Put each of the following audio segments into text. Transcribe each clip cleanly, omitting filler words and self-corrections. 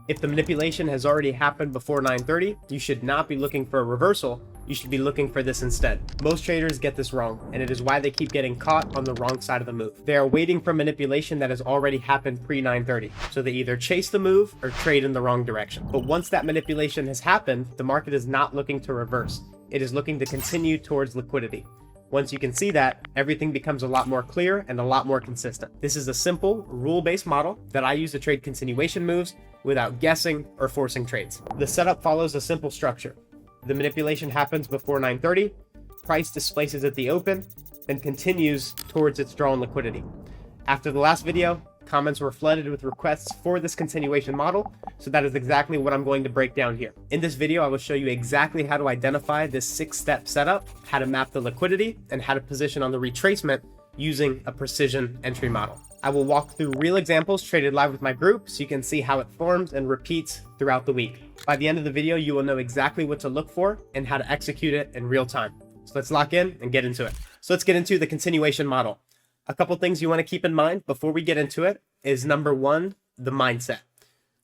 If the manipulation has already happened before 9:30, you should not be looking for a reversal. You should be looking for this instead. Most traders get this wrong, and it is why they keep getting caught on the wrong side of the move. They are waiting for manipulation that has already happened pre-9:30, so they either chase the move or trade in the wrong direction. But once that manipulation has happened, the market is not looking to reverse. It is looking to continue towards liquidity. Once you can see that, everything becomes a lot more clear and a lot more consistent. This is a simple, rule-based model that I use to trade continuation moves without guessing or forcing trades. The setup follows a simple structure. The manipulation happens before 9:30, price displaces at the open, then continues towards its drawn liquidity. After the last video, comments were flooded with requests for this continuation model, so that is exactly what I'm going to break down here. In this video, I will show you exactly how to identify this 6-step setup, how to map the liquidity, and how to position on the retracement using a precision entry model. I will walk through real examples traded live with my group so you can see how it forms and repeats throughout the week. By the end of the video, you will know exactly what to look for and how to execute it in real time. So let's lock in and get into it. So let's get into the continuation model. A couple things you want to keep in mind before we get into it is number one, the mindset.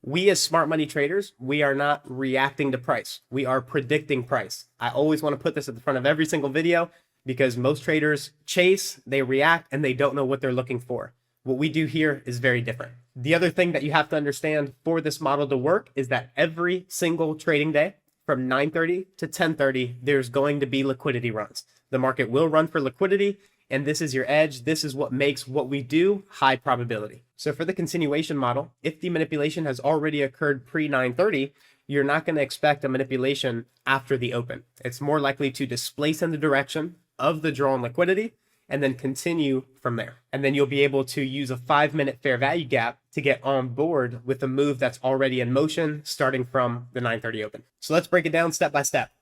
We as smart money traders, we are not reacting to price. We are predicting price. I always want to put this at the front of every single video because most traders chase, they react, and they don't know what they're looking for. What we do here is very different. The other thing that you have to understand for this model to work is that every single trading day from 9:30 to 10:30, there's going to be liquidity runs. The market will run for liquidity, and this is your edge. This is what makes what we do high probability. So for the continuation model, if the manipulation has already occurred pre-9:30, you're not going to expect a manipulation after the open. It's more likely to displace in the direction of the drawn liquidity and then continue from there. And then you'll be able to use a 5-minute fair value gap to get on board with a move that's already in motion starting from the 9:30 open. So let's break it down step by step.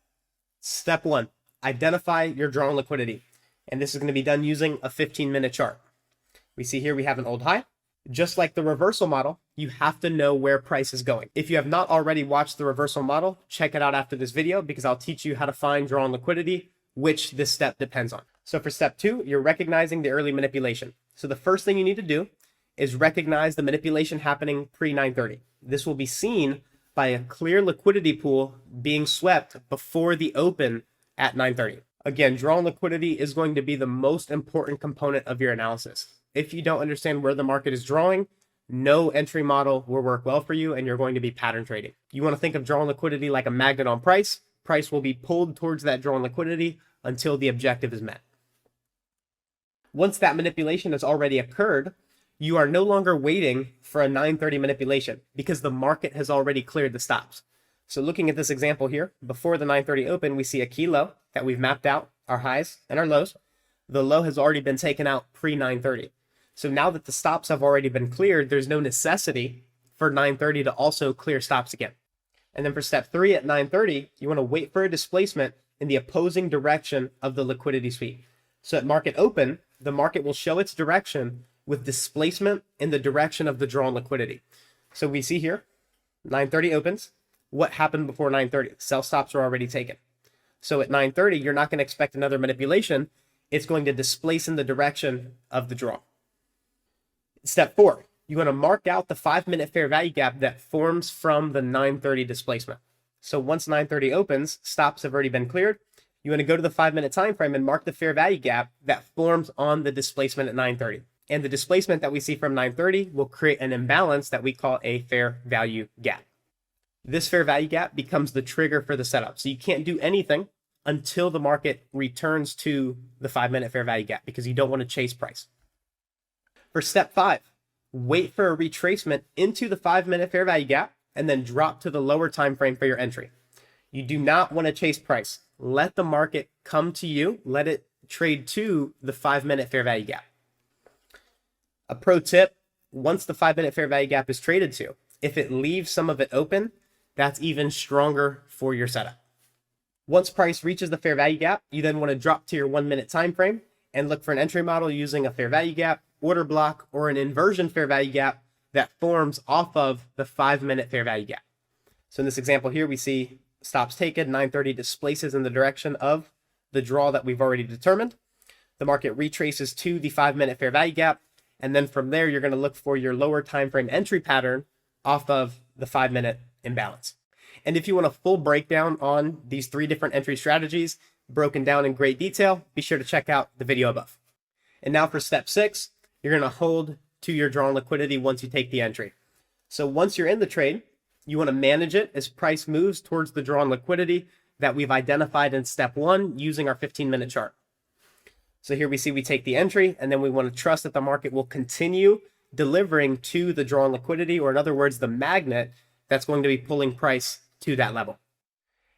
Step one, identify your drawn liquidity. And this is going to be done using a 15-minute chart. We see here we have an old high. Just like the reversal model, you have to know where price is going. If you have not already watched the reversal model, check it out after this video because I'll teach you how to find drawn liquidity, which this step depends on. So for step two, you're recognizing the early manipulation. So the first thing you need to do is recognize the manipulation happening pre-9:30. This will be seen by a clear liquidity pool being swept before the open at 9:30. Again, drawn liquidity is going to be the most important component of your analysis. If you don't understand where the market is drawing, no entry model will work well for you and you're going to be pattern trading. You want to think of drawn liquidity like a magnet on price. Price will be pulled towards that drawn liquidity until the objective is met. Once that manipulation has already occurred, you are no longer waiting for a 9:30 manipulation because the market has already cleared the stops. So looking at this example here, before the 9:30 open, we see a key low that we've mapped out, our highs and our lows. The low has already been taken out pre-9:30. So now that the stops have already been cleared, there's no necessity for 9:30 to also clear stops again. And then for step three at 9:30, you want to wait for a displacement in the opposing direction of the liquidity sweep. So at market open, the market will show its direction with displacement in the direction of the drawn liquidity. So we see here, 9:30 opens. What happened before 9:30? Sell stops are already taken. So at 9:30, you're not going to expect another manipulation. It's going to displace in the direction of the draw. Step four, you want to mark out the 5-minute fair value gap that forms from the 9:30 displacement. So once 9:30 opens, stops have already been cleared. You want to go to the 5-minute time frame and mark the fair value gap that forms on the displacement at 9:30. And the displacement that we see from 9:30 will create an imbalance that we call a fair value gap. This fair value gap becomes the trigger for the setup. So you can't do anything until the market returns to the 5-minute fair value gap because you don't want to chase price. For step five, wait for a retracement into the 5-minute fair value gap and then drop to the lower time frame for your entry. You do not want to chase price. Let the market come to you. Let it trade to the 5-minute fair value gap. A pro tip, once the 5-minute fair value gap is traded to, if it leaves some of it open, that's even stronger for your setup. Once price reaches the fair value gap, you then want to drop to your 1-minute time frame and look for an entry model using a fair value gap, order block, or an inversion fair value gap that forms off of the 5-minute fair value gap. So in this example here, we see stops taken, 9:30 displaces in the direction of the draw that we've already determined. The market retraces to the 5-minute fair value gap. And then from there, you're going to look for your lower time frame entry pattern off of the 5-minute imbalance. And if you want a full breakdown on these 3 different entry strategies, broken down in great detail, be sure to check out the video above. And now for step 6, you're going to hold to your drawn liquidity once you take the entry. So once you're in the trade, you want to manage it as price moves towards the drawn liquidity that we've identified in step 1 using our 15-minute chart. So here we see we take the entry, and then we want to trust that the market will continue delivering to the drawn liquidity, or in other words, the magnet that's going to be pulling price to that level.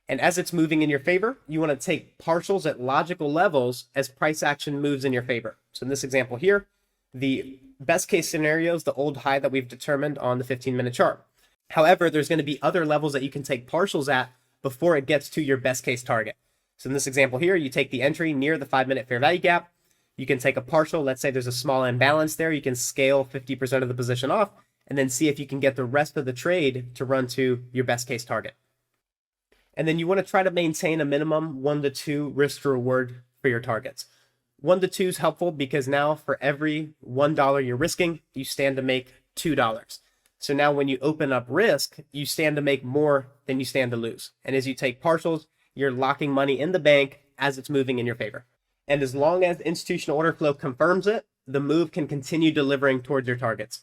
And as it's moving in your favor, you want to take partials at logical levels as price action moves in your favor. So in this example here, the best case scenario is the old high that we've determined on the 15-minute chart. However, there's going to be other levels that you can take partials at before it gets to your best case target. So in this example here, you take the entry near the 5-minute fair value gap. You can take a partial. Let's say there's a small imbalance there. You can scale 50% of the position off and then see if you can get the rest of the trade to run to your best case target. And then you want to try to maintain a minimum 1 to 2 risk to reward for your targets. 1 to 2 is helpful because now for every $1 you're risking, you stand to make $2. So now when you open up risk, you stand to make more than you stand to lose. And as you take partials, you're locking money in the bank as it's moving in your favor. And as long as institutional order flow confirms it, the move can continue delivering towards your targets.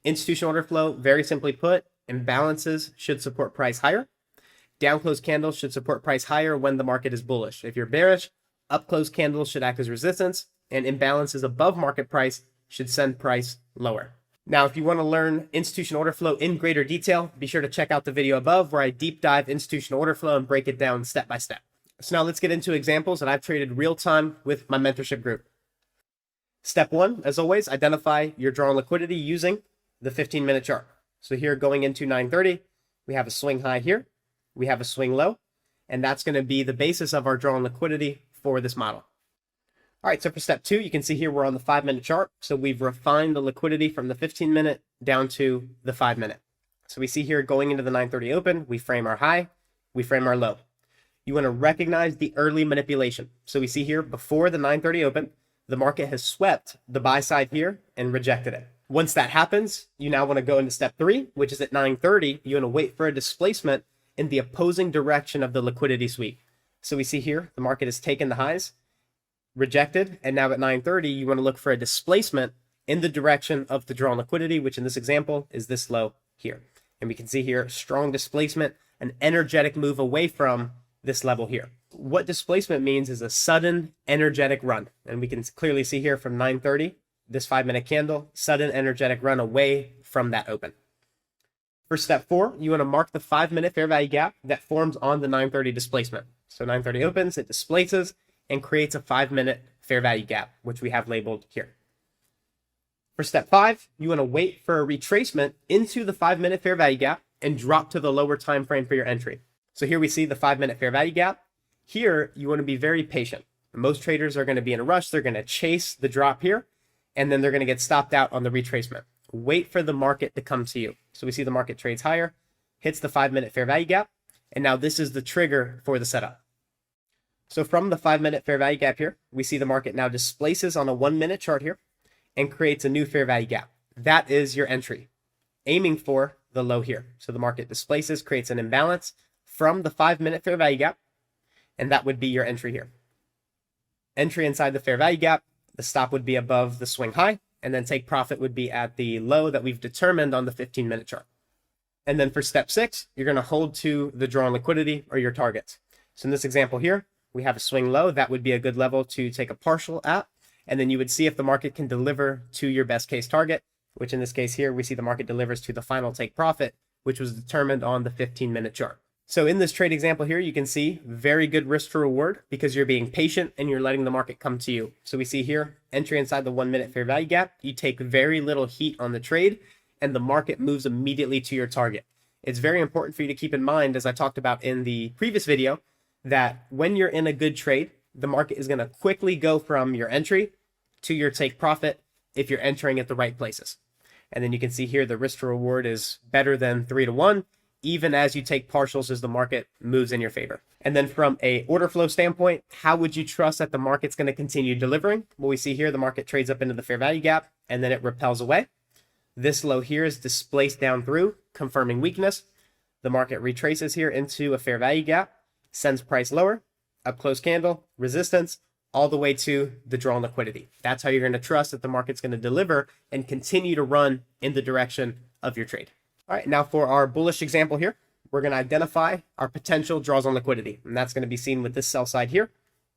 Institutional order flow, very simply put, imbalances should support price higher. Down close candles should support price higher when the market is bullish. If you're bearish, up close candles should act as resistance, and imbalances above market price should send price lower. Now, if you want to learn institutional order flow in greater detail, be sure to check out the video above where I deep dive institutional order flow and break it down step by step. So now let's get into examples that I've traded real time with my mentorship group. Step 1, as always, identify your drawn liquidity using the 15-minute chart. So here going into 9:30, we have a swing high here, we have a swing low, and that's going to be the basis of our drawn liquidity for this model. All right, so for step 2, you can see here we're on the 5-minute chart. So we've refined the liquidity from the 15-minute down to the 5-minute. So we see here going into the 9:30 open, we frame our high, we frame our low. You want to recognize the early manipulation. So we see here before the 9:30 open, the market has swept the buy side here and rejected it. Once that happens, you now want to go into step 3, which is at 9:30. You want to wait for a displacement in the opposing direction of the liquidity sweep. So we see here the market has taken the highs, rejected, and now at 9:30 you want to look for a displacement in the direction of the drawn liquidity, which in this example is this low here. And we can see here strong displacement, an energetic move away from this level here. What displacement means is a sudden energetic run, and we can clearly see here from 9:30 this 5-minute candle, sudden energetic run away from that open. For step 4, you want to mark the 5-minute fair value gap that forms on the 9:30 displacement. So 9:30 opens, it displaces and creates a 5-minute fair value gap, which we have labeled here. For step 5, you want to wait for a retracement into the 5-minute fair value gap and drop to the lower time frame for your entry. So here we see the 5-minute fair value gap. Here, you want to be very patient. Most traders are going to be in a rush. They're going to chase the drop here, and then they're going to get stopped out on the retracement. Wait for the market to come to you. So we see the market trades higher, hits the 5-minute fair value gap, and now this is the trigger for the setup. So from the 5-minute fair value gap here, we see the market now displaces on a 1-minute chart here and creates a new fair value gap. That is your entry, aiming for the low here. So the market displaces, creates an imbalance from the 5-minute fair value gap, and that would be your entry here. Entry inside the fair value gap, the stop would be above the swing high, and then take profit would be at the low that we've determined on the 15-minute chart. And then for step 6, you're going to hold to the drawn liquidity or your targets. So in this example here, we have a swing low. That would be a good level to take a partial at, and then you would see if the market can deliver to your best case target, which in this case here, we see the market delivers to the final take profit, which was determined on the 15-minute chart. So in this trade example here, you can see very good risk to reward because you're being patient and you're letting the market come to you. So we see here, entry inside the 1-minute fair value gap. You take very little heat on the trade and the market moves immediately to your target. It's very important for you to keep in mind, as I talked about in the previous video, that when you're in a good trade, the market is going to quickly go from your entry to your take profit if you're entering at the right places. And then you can see here the risk to reward is better than 3 to 1. Even as you take partials as the market moves in your favor. And then from a order flow standpoint, how would you trust that the market's going to continue delivering? Well, we see here the market trades up into the fair value gap and then it repels away. This low here is displaced down through confirming weakness. The market retraces here into a fair value gap, sends price lower, up close candle, resistance, all the way to the drawn liquidity. That's how you're going to trust that the market's going to deliver and continue to run in the direction of your trade. All right, now for our bullish example here, we're going to identify our potential draws on liquidity. And that's going to be seen with this sell side here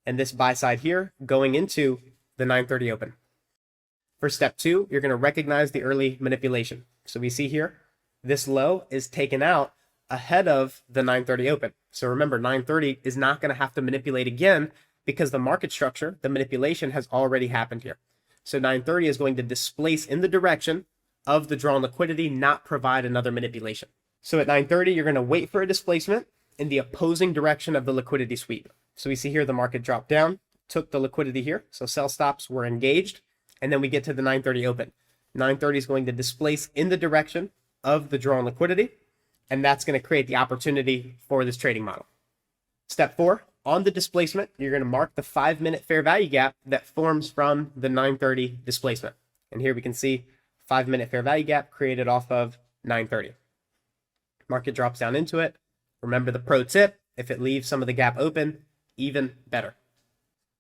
and this buy side here going into the 9:30 open. For step 2, you're going to recognize the early manipulation. So we see here, this low is taken out ahead of the 9:30 open. So remember, 9:30 is not going to have to manipulate again because the market structure, the manipulation has already happened here. So 9:30 is going to displace in the direction of the drawn liquidity, not provide another manipulation. So at 9:30, you're going to wait for a displacement in the opposing direction of the liquidity sweep. So we see here the market dropped down, took the liquidity here. So sell stops were engaged, and then we get to the 9:30 open. 9:30 is going to displace in the direction of the drawn liquidity, and that's going to create the opportunity for this trading model. Step 4, on the displacement, you're going to mark the 5-minute fair value gap that forms from the 9:30 displacement. And here we can see 5-minute fair value gap created off of 9:30. Market drops down into it. Remember the pro tip, if it leaves some of the gap open, even better.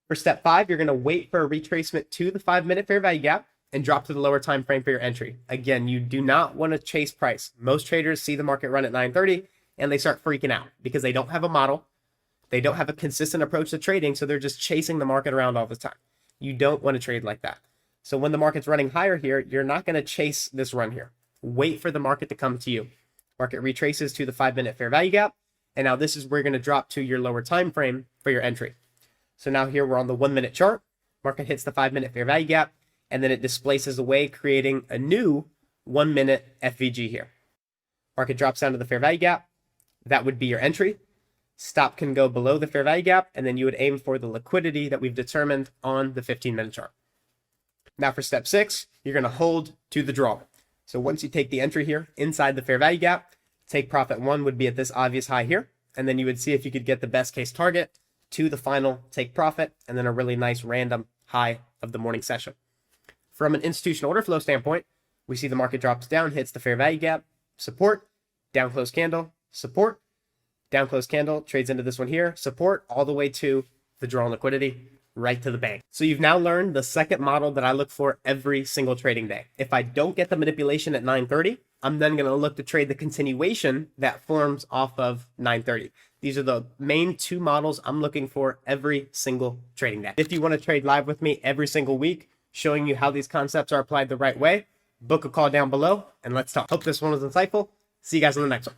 For step 5, you're going to wait for a retracement to the 5-minute fair value gap and drop to the lower time frame for your entry. Again, you do not want to chase price. Most traders see the market run at 9:30 and they start freaking out because they don't have a model. They don't have a consistent approach to trading, so they're just chasing the market around all the time. You don't want to trade like that. So when the market's running higher here, you're not going to chase this run here. Wait for the market to come to you. Market retraces to the 5-minute fair value gap, and now this is where you're going to drop to your lower time frame for your entry. So now here we're on the 1-minute chart. Market hits the 5-minute fair value gap, and then it displaces away, creating a new 1-minute FVG here. Market drops down to the fair value gap. That would be your entry. Stop can go below the fair value gap, and then you would aim for the liquidity that we've determined on the 15-minute chart. Now for step 6, you're going to hold to the draw. So once you take the entry here inside the fair value gap, take profit 1 would be at this obvious high here, and then you would see if you could get the best case target to the final take profit, and then a really nice random high of the morning session. From an institutional order flow standpoint, we see the market drops down, hits the fair value gap, support, down close candle, support, down close candle, trades into this one here, support, all the way to the drawn liquidity, right to the bank. So you've now learned the second model that I look for every single trading day. If I don't get the manipulation at 9:30, I'm then going to look to trade the continuation that forms off of 9:30. These are the main 2 models I'm looking for every single trading day. If you want to trade live with me every single week, showing you how these concepts are applied the right way, book a call down below and let's talk. Hope this one was insightful. See you guys on the next one.